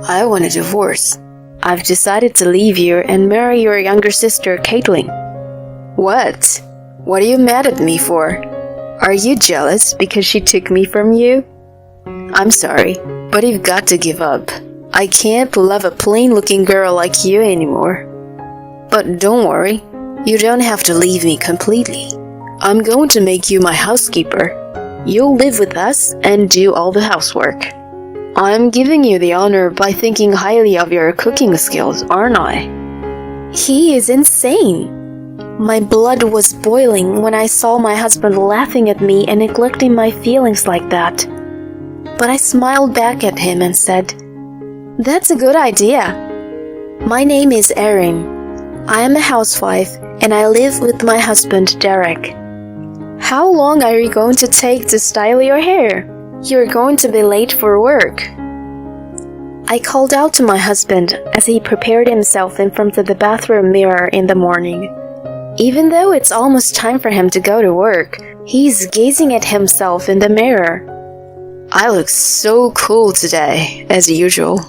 I want a divorce. I've decided to leave you and marry your younger sister, Caitlin. What? What are you mad at me for? Are you jealous because she took me from you? I'm sorry, but you've got to give up. I can't love a plain-looking girl like you anymore. But don't worry, you don't have to leave me completely. I'm going to make you my housekeeper. You'll live with us and do all the housework. I'm giving you the honor by thinking highly of your cooking skills, aren't I? He is insane. My blood was boiling when I saw my husband laughing at me and neglecting my feelings like that. But I smiled back at him and said, "That's a good idea. My name is Erin. I am a housewife and I live with my husband, Derek. How long are you going to take to style your hair? You're going to be late for work." I called out to my husband as he prepared himself in front of the bathroom mirror in the morning. Even though it's almost time for him to go to work, he's gazing at himself in the mirror. I look so cool today, as usual.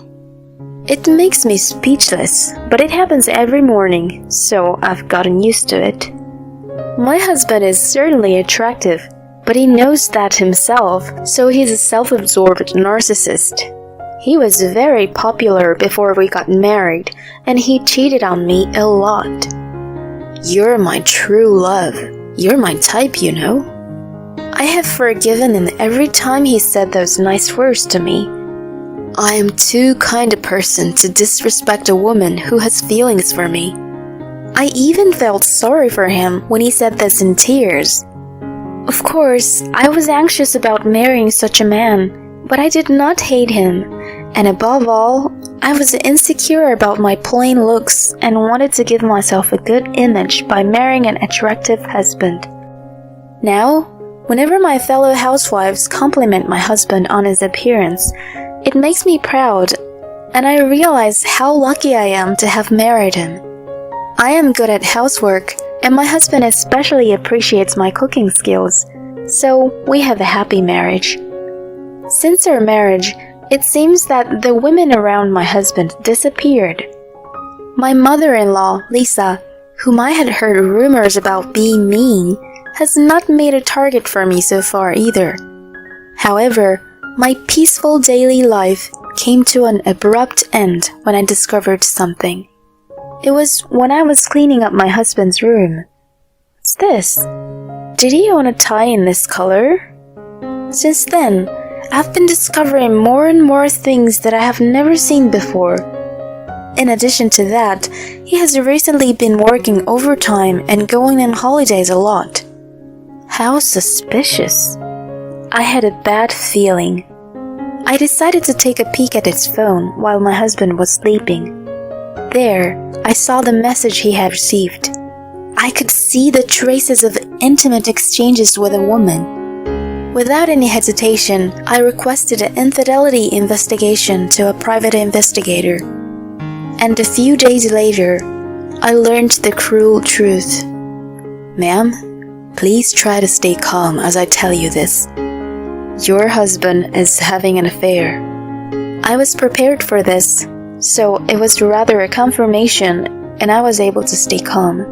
It makes me speechless, but it happens every morning, so I've gotten used to it. My husband is certainly attractive, but he knows that himself, so he's a self-absorbed narcissist. He was very popular before we got married, and he cheated on me a lot. You're my true love. You're my type, you know. I have forgiven him every time he said those nice words to me. I am too kind a person to disrespect a woman who has feelings for me. I even felt sorry for him when he said this in tears. Of course, I was anxious about marrying such a man, but I did not hate him, and above all, I was insecure about my plain looks and wanted to give myself a good image by marrying an attractive husband. Now, whenever my fellow housewives compliment my husband on his appearance, it makes me proud, and I realize how lucky I am to have married him. I am good at housework, and my husband especially appreciates my cooking skills, so we have a happy marriage. Since our marriage, it seems that the women around my husband disappeared. My mother-in-law, Lisa, whom I had heard rumors about being mean, has not made a target for me so far either. However, my peaceful daily life came to an abrupt end when I discovered something. It was when I was cleaning up my husband's room. What's this? Did he own a tie in this color? Since then, I've been discovering more and more things that I have never seen before. In addition to that, he has recently been working overtime and going on holidays a lot. How suspicious. I had a bad feeling. I decided to take a peek at his phone while my husband was sleeping. There, I saw the message he had received. I could see the traces of intimate exchanges with a woman. Without any hesitation, I requested an infidelity investigation to a private investigator. And a few days later, I learned the cruel truth. Ma'am, please try to stay calm as I tell you this. Your husband is having an affair. I was prepared for this, so it was rather a confirmation, and I was able to stay calm.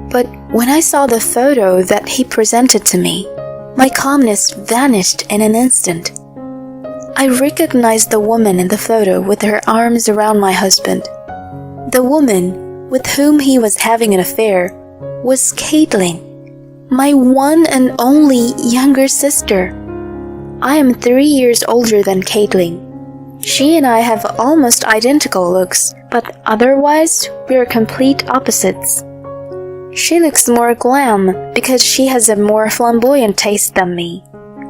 But when I saw the photo that he presented to me, my calmness vanished in an instant. I recognized the woman in the photo with her arms around my husband. The woman with whom he was having an affair was Caitlin, my one and only younger sister. I am 3 years older than Caitlin. She and I have almost identical looks, but otherwise we're complete opposites. She looks more glam because she has a more flamboyant taste than me.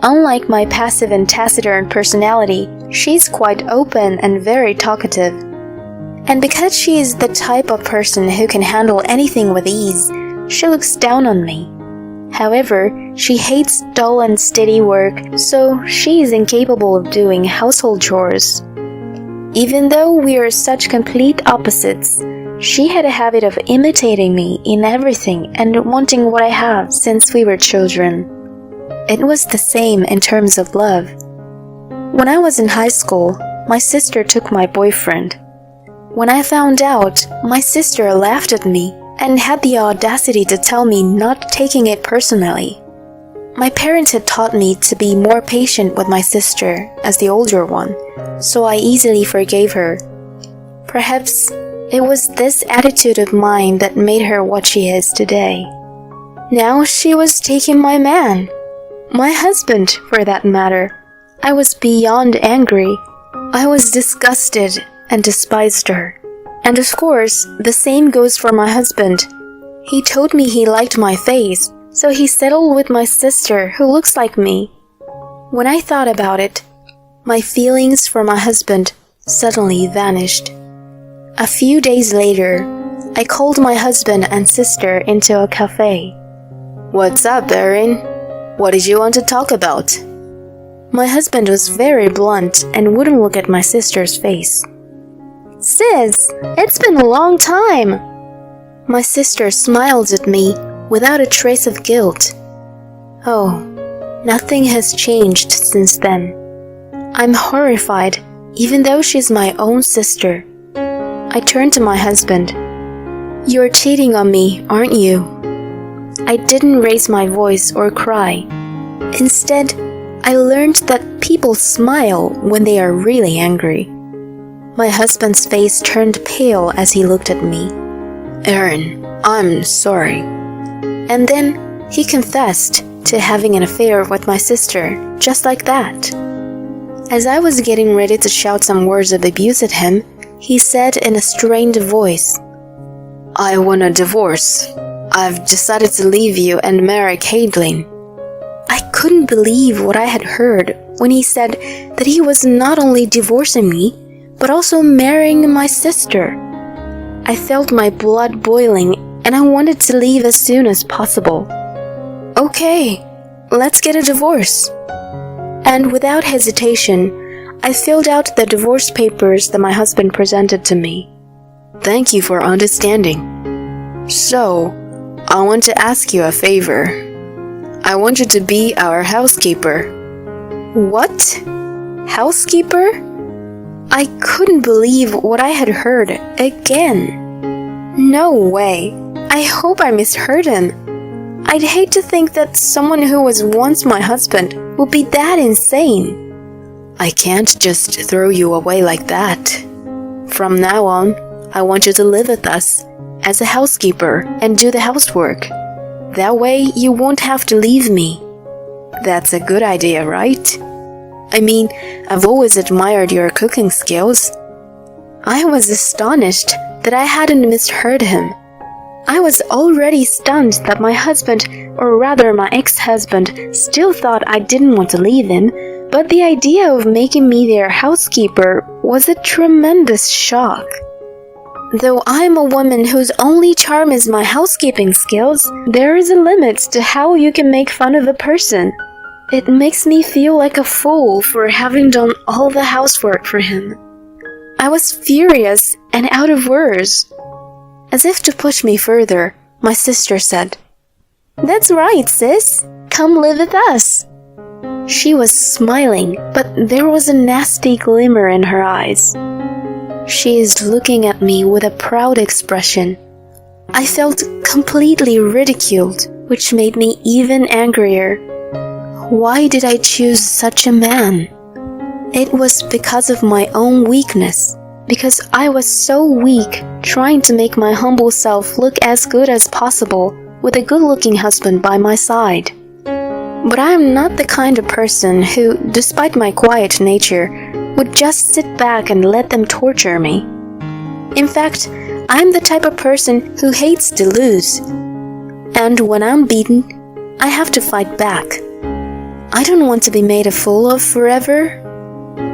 Unlike my passive and taciturn personality, she's quite open and very talkative. And because she is the type of person who can handle anything with ease, she looks down on me. However, she hates dull and steady work, so she is incapable of doing household chores. Even though we are such complete opposites, she had a habit of imitating me in everything and wanting what I have since we were children. It was the same in terms of love. When I was in high school, my sister took my boyfriend. When I found out, my sister laughed at me and had the audacity to tell me not taking it personally. My parents had taught me to be more patient with my sister as the older one, so I easily forgave her. Perhaps it was this attitude of mine that made her what she is today. Now she was taking my man, my husband for that matter. I was beyond angry. I was disgusted and despised her. And of course, the same goes for my husband. He told me he liked my face, so he settled with my sister who looks like me. When I thought about it, my feelings for my husband suddenly vanished. A few days later, I called my husband and sister into a cafe. What's up, Erin? What did you want to talk about? My husband was very blunt and wouldn't look at my sister's face. Sis, it's been a long time. My sister smiled at me without a trace of guilt. Oh, nothing has changed since then. I'm horrified, even though she's my own sister. I turned to my husband. You're cheating on me, aren't you? I didn't raise my voice or cry. Instead, I learned that people smile when they are really angry. My husband's face turned pale as he looked at me. Erin, I'm sorry. And then he confessed to having an affair with my sister, just like that. As I was getting ready to shout some words of abuse at him, he said in a strained voice, I want a divorce. I've decided to leave you and marry Caitlin. I couldn't believe what I had heard when he said that he was not only divorcing me, but also marrying my sister. I felt my blood boiling and I wanted to leave as soon as possible. Okay, let's get a divorce. And without hesitation, I filled out the divorce papers that my husband presented to me. Thank you for understanding. So, I want to ask you a favor. I want you to be our housekeeper. What? Housekeeper? I couldn't believe what I had heard again. No way. I hope I misheard him. I'd hate to think that someone who was once my husband would be that insane. I can't just throw you away like that. From now on, I want you to live with us as a housekeeper and do the housework. That way you won't have to leave me. That's a good idea, right? I mean, I've always admired your cooking skills. I was astonished that I hadn't misheard him. I was already stunned that my husband, or rather my ex-husband, still thought I didn't want to leave him, but the idea of making me their housekeeper was a tremendous shock. Though I'm a woman whose only charm is my housekeeping skills, there is a limit to how you can make fun of a person. It makes me feel like a fool for having done all the housework for him. I was furious and out of words. As if to push me further, my sister said, "That's right, sis. Come live with us." She was smiling, but there was a nasty glimmer in her eyes. She is looking at me with a proud expression. I felt completely ridiculed, which made me even angrier. Why did I choose such a man? It was because of my own weakness, because I was so weak trying to make my humble self look as good as possible with a good-looking husband by my side. But I am not the kind of person who, despite my quiet nature, would just sit back and let them torture me. In fact, I'm the type of person who hates to lose. And when I'm beaten, I have to fight back. I don't want to be made a fool of forever.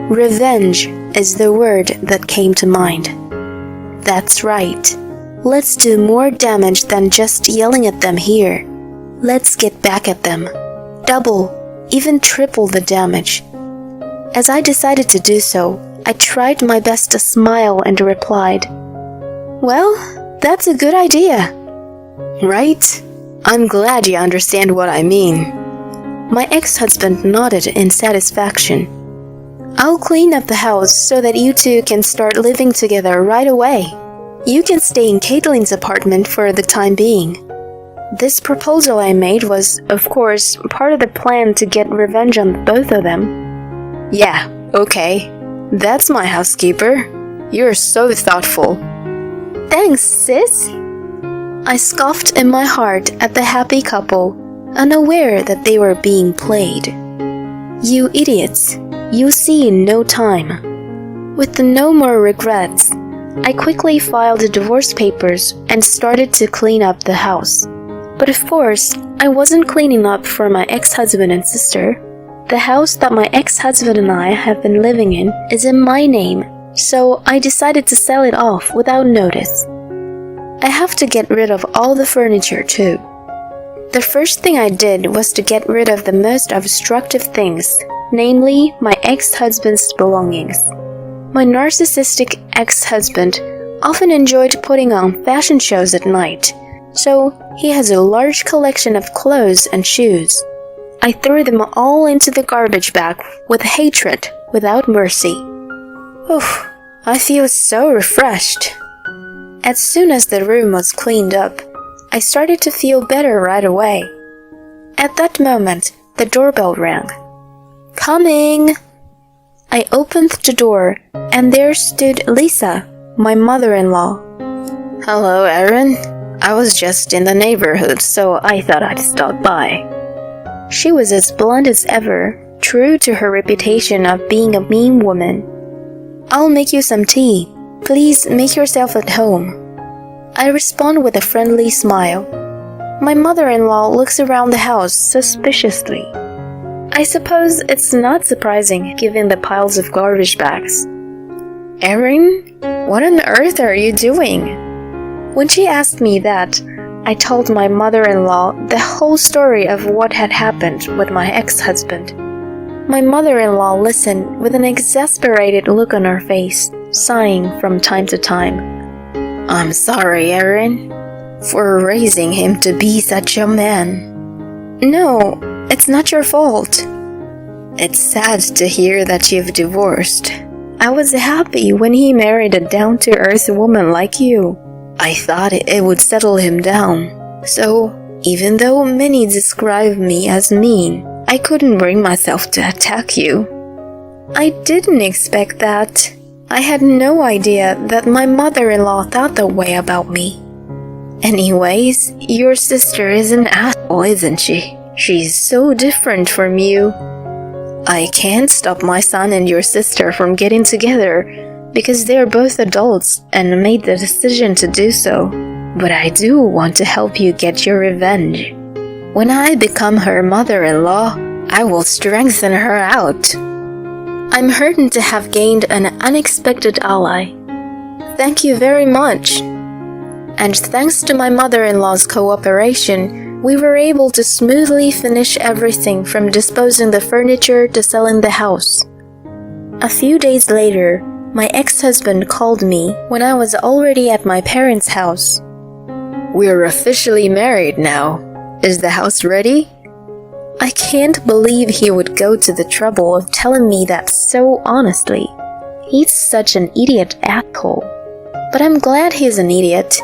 Revenge is the word that came to mind. That's right. Let's do more damage than just yelling at them here. Let's get back at them. Double, even triple the damage. As I decided to do so, I tried my best to smile and replied, "Well, that's a good idea." Right? I'm glad you understand what I mean. My ex-husband nodded in satisfaction. I'll clean up the house so that you two can start living together right away. You can stay in Caitlin's apartment for the time being. This proposal I made was, of course, part of the plan to get revenge on both of them. Yeah, okay. That's my housekeeper. You're so thoughtful. Thanks, sis. I scoffed in my heart at the happy couple, unaware that they were being played. You idiots, you'll see in no time. With no more regrets, I quickly filed the divorce papers and started to clean up the house. But of course, I wasn't cleaning up for my ex-husband and sister. The house that my ex-husband and I have been living in is in my name, so I decided to sell it off without notice. I have to get rid of all the furniture too. The first thing I did was to get rid of the most obstructive things, namely my ex-husband's belongings. My narcissistic ex-husband often enjoyed putting on fashion shows at night, so he has a large collection of clothes and shoes. I threw them all into the garbage bag with hatred, without mercy. Oof, I feel so refreshed. As soon as the room was cleaned up, I started to feel better right away. At that moment, the doorbell rang. Coming! I opened the door, and there stood Lisa, my mother-in-law. Hello, Erin. I was just in the neighborhood, so I thought I'd stop by. She was as blunt as ever, true to her reputation of being a mean woman. I'll make you some tea. Please make yourself at home. I respond with a friendly smile. My mother-in-law looks around the house suspiciously. I suppose it's not surprising given the piles of garbage bags. Erin, what on earth are you doing? When she asked me that, I told my mother-in-law the whole story of what had happened with my ex-husband. My mother-in-law listened with an exasperated look on her face, sighing from time to time. I'm sorry, Erin, for raising him to be such a man. No, it's not your fault. It's sad to hear that you've divorced. I was happy when he married a down-to-earth woman like you. I thought it would settle him down. So, even though many describe me as mean, I couldn't bring myself to attack you. I didn't expect that. I had no idea that my mother-in-law thought that way about me. Anyways, your sister is an asshole, isn't she? She's so different from you. I can't stop my son and your sister from getting together because they're both adults and made the decision to do so. But I do want to help you get your revenge. When I become her mother-in-law, I will strengthen her out. I'm heartened to have gained an unexpected ally. Thank you very much. And thanks to my mother-in-law's cooperation, we were able to smoothly finish everything from disposing the furniture to selling the house. A few days later, my ex-husband called me when I was already at my parents' house. We're officially married now. Is the house ready? I can't believe he would go to the trouble of telling me that so honestly. He's such an idiot asshole. But I'm glad he's an idiot.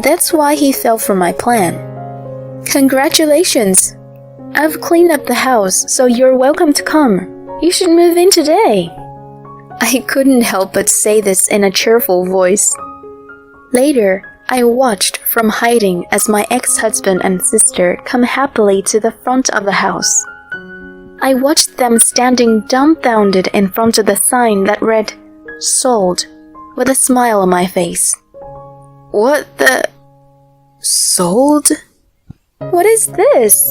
That's why he fell for my plan. Congratulations! I've cleaned up the house, so you're welcome to come. You should move in today. I couldn't help but say this in a cheerful voice. Later, I watched from hiding as my ex-husband and sister come happily to the front of the house. I watched them standing dumbfounded in front of the sign that read, "Sold," with a smile on my face. What the... Sold? What is this?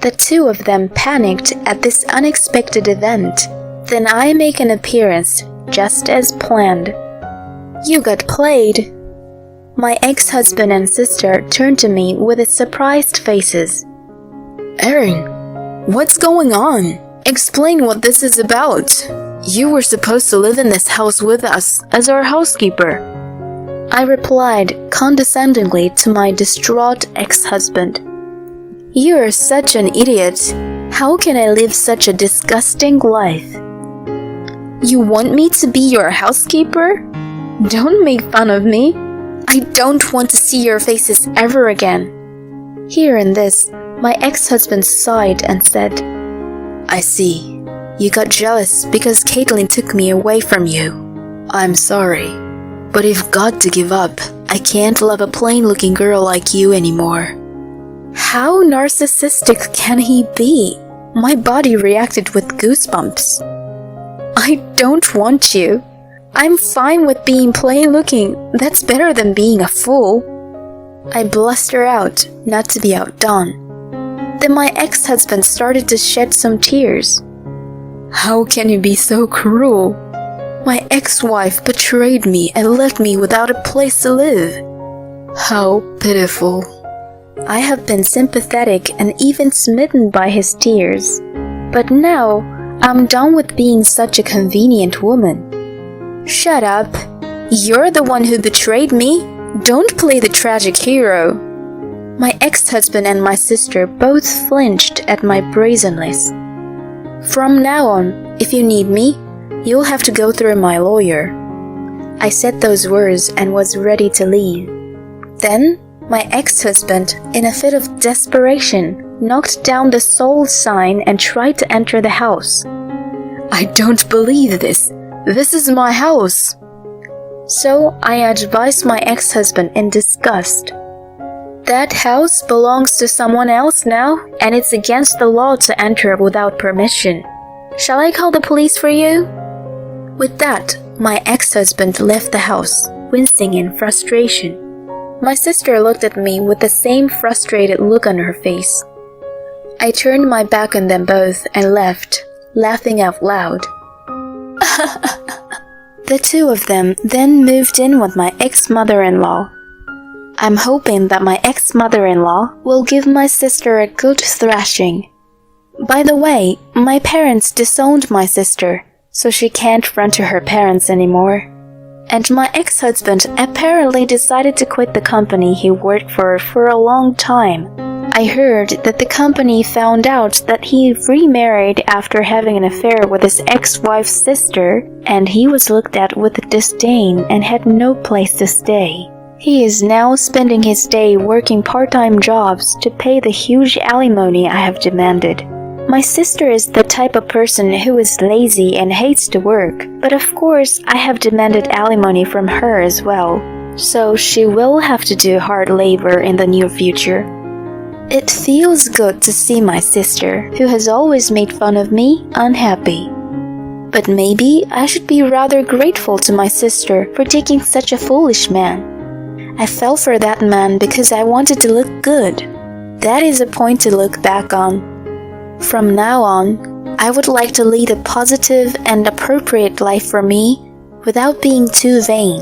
The two of them panicked at this unexpected event. Then I make an appearance, just as planned. You got played. My ex-husband and sister turned to me with surprised faces. Erin, what's going on? Explain what this is about. You were supposed to live in this house with us as our housekeeper. I replied condescendingly to my distraught ex-husband. You're such an idiot. How can I live such a disgusting life? You want me to be your housekeeper? Don't make fun of me. I don't want to see your faces ever again. Hearing this, my ex-husband sighed and said, I see. You got jealous because Caitlin took me away from you. I'm sorry, but you've got to give up. I can't love a plain-looking girl like you anymore. How narcissistic can he be? My body reacted with goosebumps. I don't want you. I'm fine with being plain-looking. That's better than being a fool. I blustered out, not to be outdone. Then my ex-husband started to shed some tears. How can you be so cruel? My ex-wife betrayed me and left me without a place to live. How pitiful. I have been sympathetic and even smitten by his tears. But now, I'm done with being such a convenient woman. Shut up. You're the one who betrayed me. Don't play the tragic hero. My ex-husband and my sister both flinched at my brazenness. From now on, if you need me, you'll have to go through my lawyer. I said those words and was ready to leave. Then, my ex-husband, in a fit of desperation, knocked down the sold sign and tried to enter the house. I don't believe this. This is my house. So I advised my ex-husband in disgust. That house belongs to someone else now, and it's against the law to enter without permission. Shall I call the police for you? With that, my ex-husband left the house, wincing in frustration. My sister looked at me with the same frustrated look on her face. I turned my back on them both and left, laughing out loud. The two of them then moved in with my ex-mother-in-law. I'm hoping that my ex-mother-in-law will give my sister a good thrashing. By the way, my parents disowned my sister, so she can't run to her parents anymore. And my ex-husband apparently decided to quit the company he worked for a long time. I heard that the company found out that he remarried after having an affair with his ex-wife's sister, and he was looked at with disdain and had no place to stay. He is now spending his day working part-time jobs to pay the huge alimony I have demanded. My sister is the type of person who is lazy and hates to work, but of course I have demanded alimony from her as well, so she will have to do hard labor in the near future. It feels good to see my sister, who has always made fun of me, unhappy. But maybe I should be rather grateful to my sister for taking such a foolish man. I fell for that man because I wanted to look good. That is a point to look back on. From now on, I would like to lead a positive and appropriate life for me without being too vain.